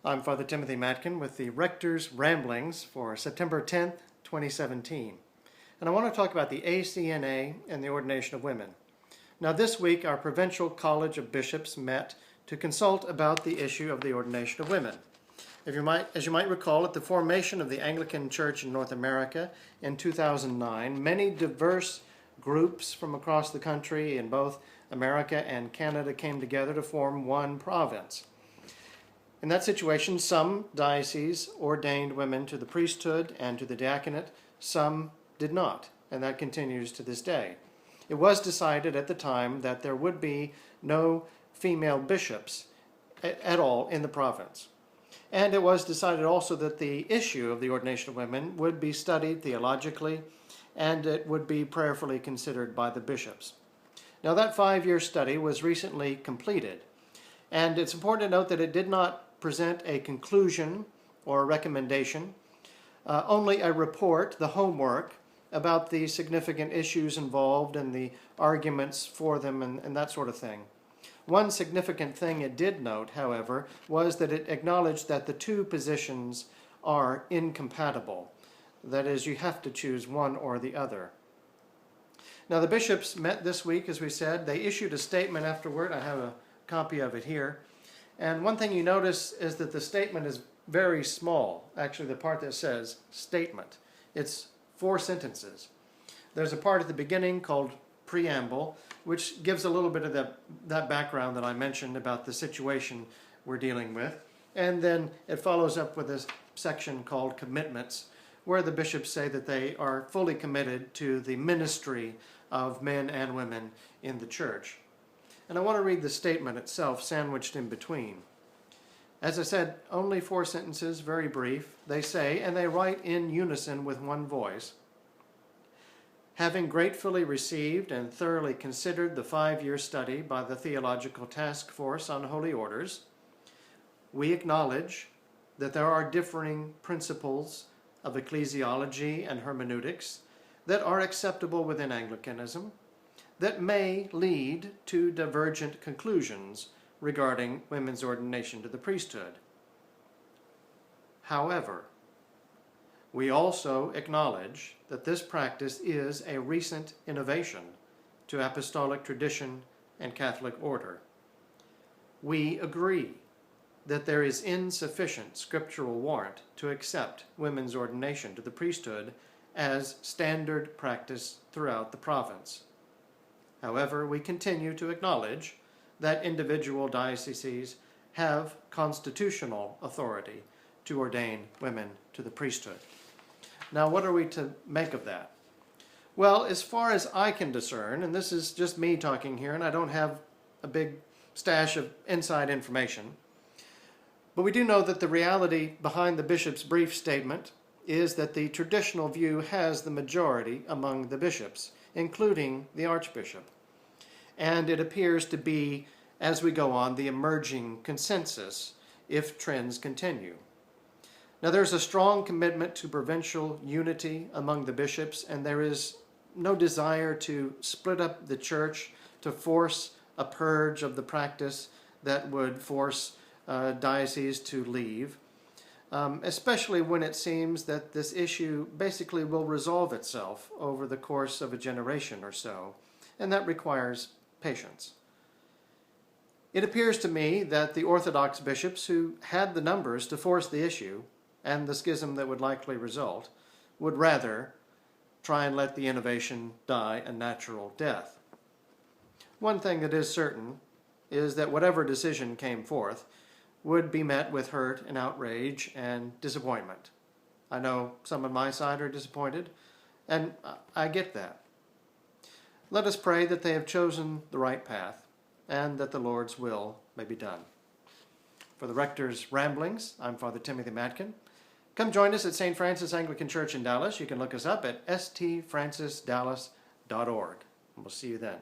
I'm Father Timothy Matkin with the Rector's Ramblings for September 10th, 2017. And I want to talk about the ACNA and the ordination of women. Now this week our Provincial College of Bishops met to consult about the issue of the ordination of women. As you might recall, at the formation of the Anglican Church in North America in 2009, many diverse groups from across the country in both America and Canada came together to form one province. In that situation, some dioceses ordained women to the priesthood and to the diaconate, some did not, and that continues to this day. It was decided at the time that there would be no female bishops at all in the province. And it was decided also that the issue of the ordination of women would be studied theologically and it would be prayerfully considered by the bishops. Now that 5-year study was recently completed, and it's important to note that it did not present a conclusion or a recommendation, only a report, the homework, about the significant issues involved and the arguments for them and that sort of thing. One significant thing it did note, however, was that it acknowledged that the two positions are incompatible. That is, you have to choose one or the other. Now the bishops met this week, as we said. They issued a statement afterward. I have a copy of it here. And one thing you notice is that the statement is very small. Actually, the part that says statement. It's 4 sentences. There's a part at the beginning called preamble, which gives a little bit of that background that I mentioned about the situation we're dealing with. And then it follows up with a section called commitments, where the bishops say that they are fully committed to the ministry of men and women in the church. And I want to read the statement itself sandwiched in between. As I said, only 4 sentences, very brief. They say, and they write in unison with one voice, having gratefully received and thoroughly considered the 5-year study by the Theological Task Force on Holy Orders, we acknowledge that there are differing principles of ecclesiology and hermeneutics that are acceptable within Anglicanism, that may lead to divergent conclusions regarding women's ordination to the priesthood. However, we also acknowledge that this practice is a recent innovation to apostolic tradition and Catholic order. We agree that there is insufficient scriptural warrant to accept women's ordination to the priesthood as standard practice throughout the province. However, we continue to acknowledge that individual dioceses have constitutional authority to ordain women to the priesthood. Now, what are we to make of that? Well, as far as I can discern, and this is just me talking here, and I don't have a big stash of inside information, but we do know that the reality behind the bishop's brief statement is that the traditional view has the majority among the bishops, including the archbishop. And it appears to be, as we go on, the emerging consensus if trends continue. Now there's a strong commitment to provincial unity among the bishops, and there is no desire to split up the church, to force a purge of the practice that would force dioceses to leave. Especially when it seems that this issue basically will resolve itself over the course of a generation or so, and that requires patience. It appears to me that the Orthodox bishops who had the numbers to force the issue and the schism that would likely result would rather try and let the innovation die a natural death. One thing that is certain is that whatever decision came forth would be met with hurt and outrage and disappointment. I know some on my side are disappointed, and I get that. Let us pray that they have chosen the right path and that the Lord's will may be done. For the Rector's Ramblings, I'm Father Timothy Matkin. Come join us at St. Francis Anglican Church in Dallas. You can look us up at stfrancisdallas.org. And we'll see you then.